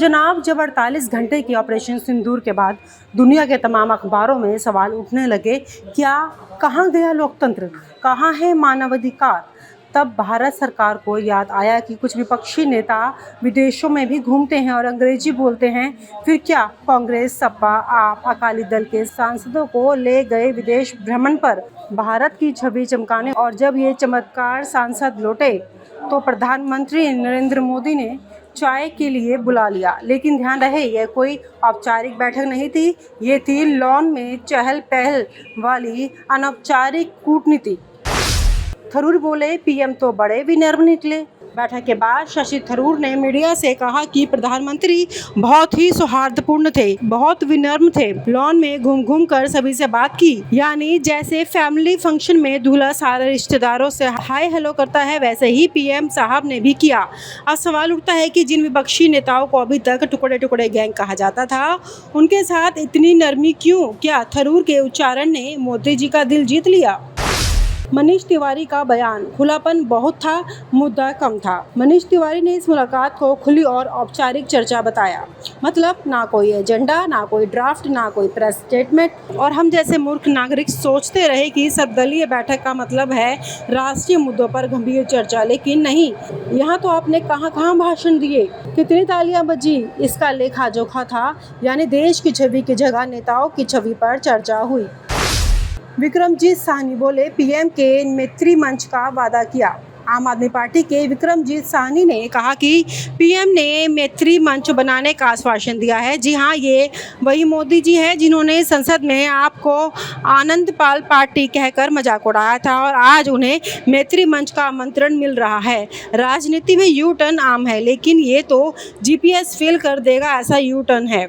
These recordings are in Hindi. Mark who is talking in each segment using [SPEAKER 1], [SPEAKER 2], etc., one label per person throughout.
[SPEAKER 1] जनाब, जब 48 घंटे की ऑपरेशन सिंदूर के बाद दुनिया के तमाम अखबारों में सवाल उठने लगे, क्या कहाँ गया लोकतंत्र, कहाँ है मानवाधिकार, तब भारत सरकार को याद आया कि कुछ विपक्षी नेता विदेशों में भी घूमते हैं और अंग्रेजी बोलते हैं। फिर क्या कांग्रेस, सपा, आप, अकाली दल के सांसदों को ले गए विदेश भ्रमण पर भारत की छवि चमकाने, और जब ये चमत्कार सांसद लौटे तो प्रधानमंत्री नरेंद्र मोदी ने चाय के लिए बुला लिया। लेकिन ध्यान रहे, यह कोई औपचारिक बैठक नहीं थी, ये थी लॉन में चहल पहल वाली अनौपचारिक कूटनीति। थरूर बोले, पीएम तो बड़े विनम्र निकले। बैठक के बाद शशि थरूर ने मीडिया से कहा कि प्रधानमंत्री बहुत ही सौहार्दपूर्ण थे, बहुत विनम्र थे। लॉन में घूम घूम कर सभी से बात की, यानी जैसे फैमिली फंक्शन में दूल्हा सारे रिश्तेदारों से हाय हेलो करता है, वैसे ही पीएम साहब ने भी किया। अब सवाल उठता है कि जिन विपक्षी नेताओं को अभी तक टुकड़े टुकड़े गैंग कहा जाता था, उनके साथ इतनी नरमी क्यों? क्या थरूर के उच्चारण ने मोदी जी का दिल जीत लिया? मनीष तिवारी का बयान, खुलापन बहुत था, मुद्दा कम था। मनीष तिवारी ने इस मुलाकात को खुली और औपचारिक चर्चा बताया। मतलब ना कोई एजेंडा, ना कोई ड्राफ्ट, ना कोई प्रेस स्टेटमेंट। और हम जैसे मूर्ख नागरिक सोचते रहे कि सर्वदलीय बैठक का मतलब है राष्ट्रीय मुद्दों पर गंभीर चर्चा, लेकिन नहीं। यहाँ तो आपने कहाँ भाषण दिए, कितनी तालियां बजी, इसका लेखा जोखा था। यानी देश की छवि की जगह नेताओं की छवि पर चर्चा हुई। विक्रमजीत साहनी बोले, पीएम के मैत्री मंच का वादा किया। आम आदमी पार्टी के विक्रमजीत साहनी ने कहा कि पीएम ने मैत्री मंच बनाने का आश्वासन दिया है। जी हाँ, ये वही मोदी जी है जिन्होंने संसद में आपको आनंदपाल पार्टी कहकर मजाक उड़ाया था, और आज उन्हें मैत्री मंच का आमंत्रण मिल रहा है। राजनीति में यू टर्न आम है, लेकिन ये तो जीपीएस फेल कर देगा, ऐसा यू टर्न है।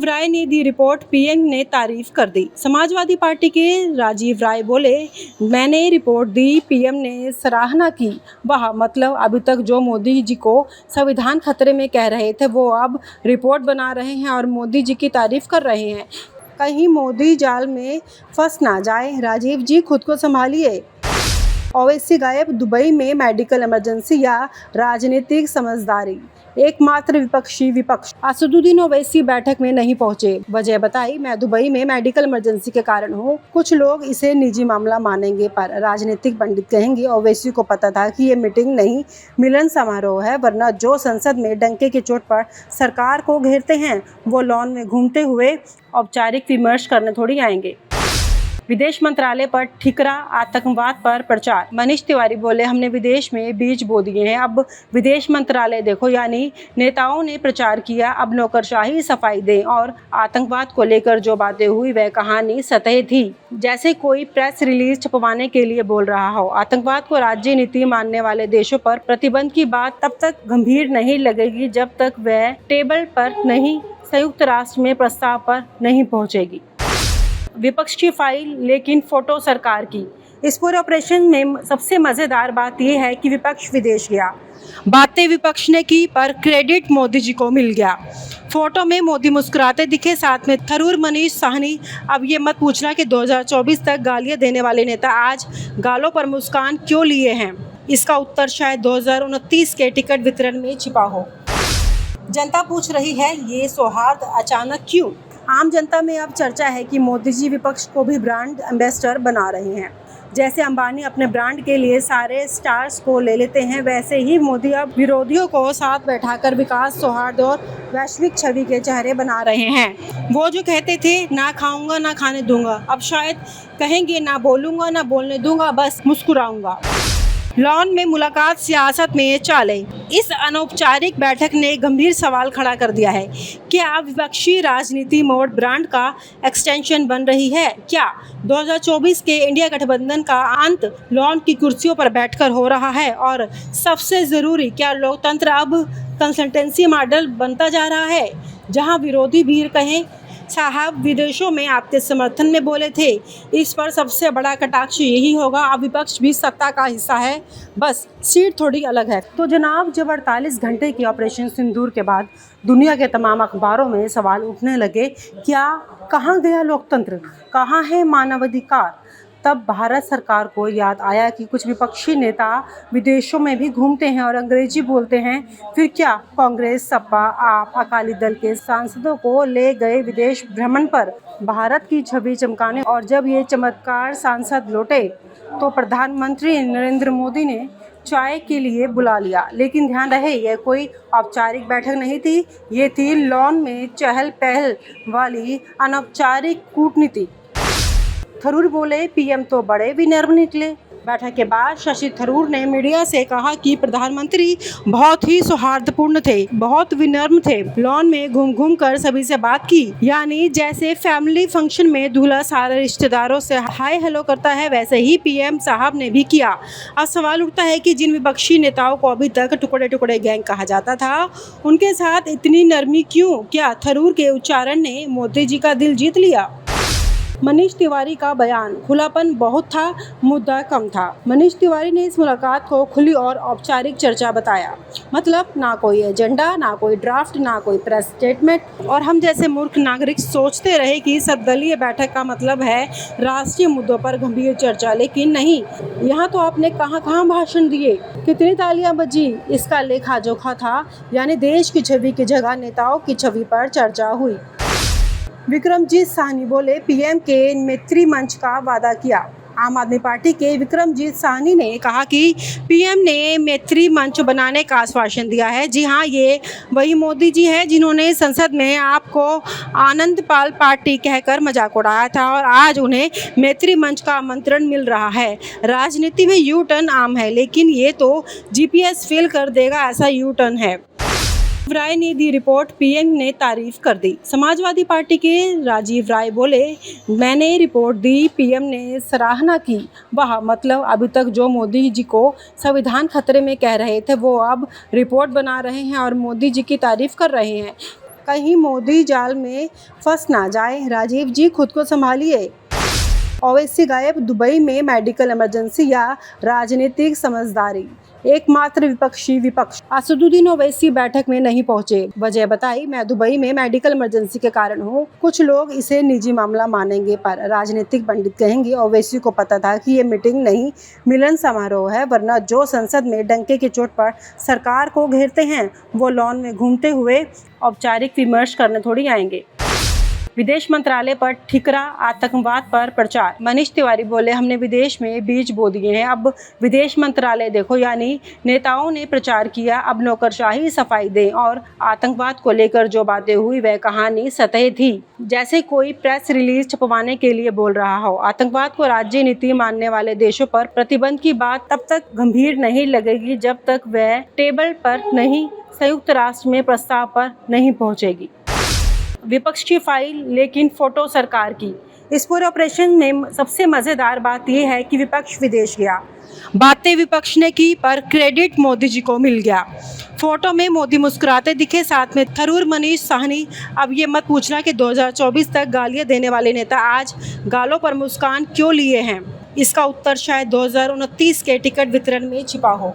[SPEAKER 1] राय ने दी रिपोर्ट, पीएम ने तारीफ कर दी। समाजवादी पार्टी के राजीव राय बोले, मैंने रिपोर्ट दी, पीएम ने सराहना की। वाह, मतलब अभी तक जो मोदी जी को संविधान खतरे में कह रहे थे, वो अब रिपोर्ट बना रहे हैं और मोदी जी की तारीफ कर रहे हैं। कहीं मोदी जाल में फंस ना जाए। राजीव जी, खुद को संभालिए। ओवैसी गायब, दुबई में मेडिकल इमरजेंसी या राजनीतिक समझदारी। एकमात्र विपक्षी विपक्ष असदुद्दीन ओवैसी बैठक में नहीं पहुंचे। वजह बताई, मैं दुबई में मेडिकल इमरजेंसी के कारण हूं। कुछ लोग इसे निजी मामला मानेंगे, पर राजनीतिक पंडित कहेंगे ओवैसी को पता था कि ये मीटिंग नहीं, मिलन समारोह है। वरना जो संसद में डंके की चोट पर सरकार को घेरते हैं, वो लॉन में घूमते हुए औपचारिक विमर्श करने थोड़ी आएंगे। विदेश मंत्रालय पर ठिकरा, आतंकवाद पर प्रचार। मनीष तिवारी बोले, हमने विदेश में बीज बो दिए हैं, अब विदेश मंत्रालय देखो। यानी नेताओं ने प्रचार किया, अब नौकरशाही सफाई दें। और आतंकवाद को लेकर जो बातें हुई, वह कहानी सतह थी, जैसे कोई प्रेस रिलीज छपवाने के लिए बोल रहा हो। आतंकवाद को राज्य नीति मानने वाले देशों पर प्रतिबंध की बात तब तक गंभीर नहीं लगेगी जब तक वह टेबल पर नहीं, संयुक्त राष्ट्र में प्रस्ताव पर नहीं पहुंचेगी। विपक्ष की फाइल, लेकिन फोटो सरकार की। इस पूरे ऑपरेशन में सबसे मज़ेदार बात यह है कि विपक्ष विदेश गया, बातें विपक्ष ने की, पर क्रेडिट मोदी जी को मिल गया। फोटो में मोदी मुस्कुराते दिखे, साथ में थरूर, मनीष साहनी। अब ये मत पूछना कि 2024 तक गालियां देने वाले नेता आज गालों पर मुस्कान क्यों लिए हैं। इसका उत्तर शायद 2029 के टिकट वितरण में छिपा हो। जनता पूछ रही है, ये सौहार्द अचानक क्यों? आम जनता में अब चर्चा है कि मोदी जी विपक्ष को भी ब्रांड एम्बेसडर बना रहे हैं। जैसे अंबानी अपने ब्रांड के लिए सारे स्टार्स को ले लेते हैं, वैसे ही मोदी अब विरोधियों को साथ बैठाकर विकास, सौहार्द और वैश्विक छवि के चेहरे बना रहे हैं। वो जो कहते थे, ना खाऊंगा ना खाने दूंगा, अब शायद कहेंगे, ना बोलूंगा ना बोलने दूंगा, बस मुस्कुराऊंगा। लॉन में मुलाकात, सियासत में चाले। इस अनौपचारिक बैठक ने गंभीर सवाल खड़ा कर दिया है। क्या विपक्षी राजनीति मोड ब्रांड का एक्सटेंशन बन रही है? क्या 2024 के इंडिया गठबंधन का अंत लॉन की कुर्सियों पर बैठकर हो रहा है? और सबसे ज़रूरी, क्या लोकतंत्र अब कंसल्टेंसी मॉडल बनता जा रहा है, जहां विरोधी भी कहें, साहब विदेशों में आपके समर्थन में बोले थे? इस पर सबसे बड़ा कटाक्ष यही होगा, अब विपक्ष भी सत्ता का हिस्सा है, बस सीट थोड़ी अलग है। तो जनाब, जब 48 घंटे की ऑपरेशन सिंदूर के बाद दुनिया के तमाम अखबारों में सवाल उठने लगे, क्या कहाँ गया लोकतंत्र, कहाँ है मानवाधिकार, तब भारत सरकार को याद आया कि कुछ विपक्षी नेता विदेशों में भी घूमते हैं और अंग्रेजी बोलते हैं। फिर क्या कांग्रेस, सपा, आप, अकाली दल के सांसदों को ले गए विदेश भ्रमण पर भारत की छवि चमकाने, और जब ये चमत्कार सांसद लौटे तो प्रधानमंत्री नरेंद्र मोदी ने चाय के लिए बुला लिया। लेकिन ध्यान रहे, यह कोई औपचारिक बैठक नहीं थी, ये थी लॉन में चहल पहल वाली अनौपचारिक कूटनीति। थरूर बोले, पीएम तो बड़े विनम्र निकले। बैठक के बाद शशि थरूर ने मीडिया से कहा कि प्रधानमंत्री बहुत ही सौहार्दपूर्ण थे, बहुत विनम्र थे। लॉन में घूम घूम कर सभी से बात की, यानी जैसे फैमिली फंक्शन में दूल्हा सारे रिश्तेदारों से हाय हेलो करता है, वैसे ही पीएम साहब ने भी किया। अब सवाल उठता है कि जिन विपक्षी नेताओं को अभी तक टुकड़े टुकड़े गैंग कहा जाता था, उनके साथ इतनी नरमी क्यों? क्या थरूर के उच्चारण ने मोदी जी का दिल जीत लिया? मनीष तिवारी का बयान, खुलापन बहुत था, मुद्दा कम था। मनीष तिवारी ने इस मुलाकात को खुली और औपचारिक चर्चा बताया। मतलब ना कोई एजेंडा, ना कोई ड्राफ्ट, ना कोई प्रेस स्टेटमेंट। और हम जैसे मूर्ख नागरिक सोचते रहे कि सर्वदलीय बैठक का मतलब है राष्ट्रीय मुद्दों पर गंभीर चर्चा, लेकिन नहीं। यहाँ तो आपने कहाँ भाषण दिए, कितनी तालियां बजी, इसका लेखा जोखा था। यानी देश की छवि की जगह नेताओं की छवि पर चर्चा हुई। विक्रमजीत साहनी बोले, पीएम के मैत्री मंच का वादा किया। आम आदमी पार्टी के विक्रमजीत साहनी ने कहा कि पीएम ने मैत्री मंच बनाने का आश्वासन दिया है। जी हाँ, ये वही मोदी जी हैं जिन्होंने संसद में आपको आनंद पाल पार्टी कहकर मजाक उड़ाया था, और आज उन्हें मैत्री मंच का आमंत्रण मिल रहा है। राजनीति में यू टर्न आम है, लेकिन ये तो जीपीएस फेल कर देगा, ऐसा यू टर्न है। राय ने दी रिपोर्ट, पीएम ने तारीफ कर दी। समाजवादी पार्टी के राजीव राय बोले, मैंने रिपोर्ट दी, पीएम ने सराहना की। वाह, मतलब अभी तक जो मोदी जी को संविधान खतरे में कह रहे थे, वो अब रिपोर्ट बना रहे हैं और मोदी जी की तारीफ कर रहे हैं। कहीं मोदी जाल में फंस ना जाए। राजीव जी खुद को संभालिए। ओवैसी गायब, दुबई में मेडिकल इमरजेंसी या राजनीतिक समझदारी। एकमात्र विपक्षी विपक्ष असदुद्दीन ओवैसी बैठक में नहीं पहुंचे। वजह बताई, मैं दुबई में मेडिकल इमरजेंसी के कारण हूं। कुछ लोग इसे निजी मामला मानेंगे, पर राजनीतिक पंडित कहेंगे ओवैसी को पता था कि ये मीटिंग नहीं, मिलन समारोह है। वरना जो संसद में डंके की चोट पर सरकार को घेरते हैं, वो लॉन में घूमते हुए औपचारिक विमर्श करने थोड़ी आएंगे। विदेश मंत्रालय पर ठिकरा, आतंकवाद पर प्रचार। मनीष तिवारी बोले, हमने विदेश में बीज बो दिए हैं, अब विदेश मंत्रालय देखो। यानी नेताओं ने प्रचार किया, अब नौकरशाही सफाई दें। और आतंकवाद को लेकर जो बातें हुई, वह कहानी सतह थी, जैसे कोई प्रेस रिलीज छपवाने के लिए बोल रहा हो। आतंकवाद को राज्य नीति मानने वाले देशों पर प्रतिबंध की बात तब तक गंभीर नहीं लगेगी जब तक वह टेबल पर नहीं, संयुक्त राष्ट्र में प्रस्ताव पर नहीं पहुंचेगी। विपक्ष की फाइल, लेकिन फोटो सरकार की। इस पूरे ऑपरेशन में सबसे मज़ेदार बात यह है कि विपक्ष विदेश गया, बातें विपक्ष ने की, पर क्रेडिट मोदी जी को मिल गया। फोटो में मोदी मुस्कुराते दिखे, साथ में थरूर, मनीष साहनी। अब ये मत पूछना कि 2024 तक गालियां देने वाले नेता आज गालों पर मुस्कान क्यों लिए हैं। इसका उत्तर शायद 2029 के टिकट वितरण में छिपा हो।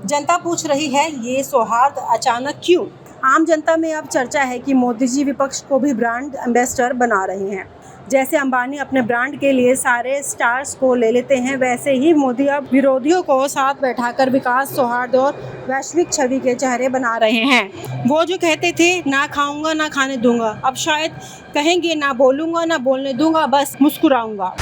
[SPEAKER 1] जनता पूछ रही है, ये सौहार्द अचानक क्यों? आम जनता में अब चर्चा है कि मोदी जी विपक्ष को भी ब्रांड एम्बेसडर बना रहे हैं। जैसे अंबानी अपने ब्रांड के लिए सारे स्टार्स को ले लेते हैं, वैसे ही मोदी अब विरोधियों को साथ बैठाकर विकास, सौहार्द और वैश्विक छवि के चेहरे बना रहे हैं। वो जो कहते थे, ना खाऊंगा ना खाने दूंगा, अब शायद कहेंगे, ना बोलूँगा ना बोलने दूंगा, बस मुस्कुराऊंगा।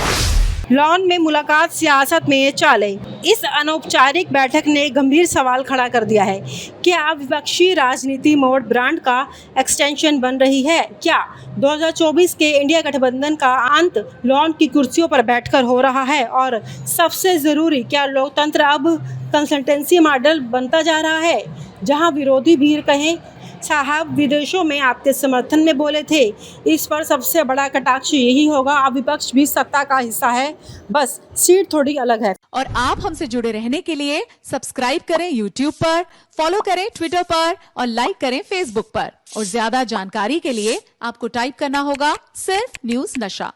[SPEAKER 1] लॉन में मुलाकात सियासत में चाले। इस अनौपचारिक बैठक ने गंभीर सवाल खड़ा कर दिया है। क्या विपक्षी राजनीति मोड ब्रांड का एक्सटेंशन बन रही है? क्या 2024 के इंडिया गठबंधन का अंत लॉन की कुर्सियों पर बैठकर हो रहा है? और सबसे ज़रूरी, क्या लोकतंत्र अब कंसल्टेंसी मॉडल बनता जा रहा है, जहां विरोधी भीड़ कहें, साहब विदेशों में आपके समर्थन में बोले थे? इस पर सबसे बड़ा कटाक्ष यही होगा, अब विपक्ष भी सत्ता का हिस्सा है, बस सीट थोड़ी अलग है।
[SPEAKER 2] और आप हमसे जुड़े रहने के लिए सब्सक्राइब करें YouTube पर, फॉलो करें Twitter पर और लाइक करें Facebook पर। और ज्यादा जानकारी के लिए आपको टाइप करना होगा सिर्फ न्यूज़ नशा।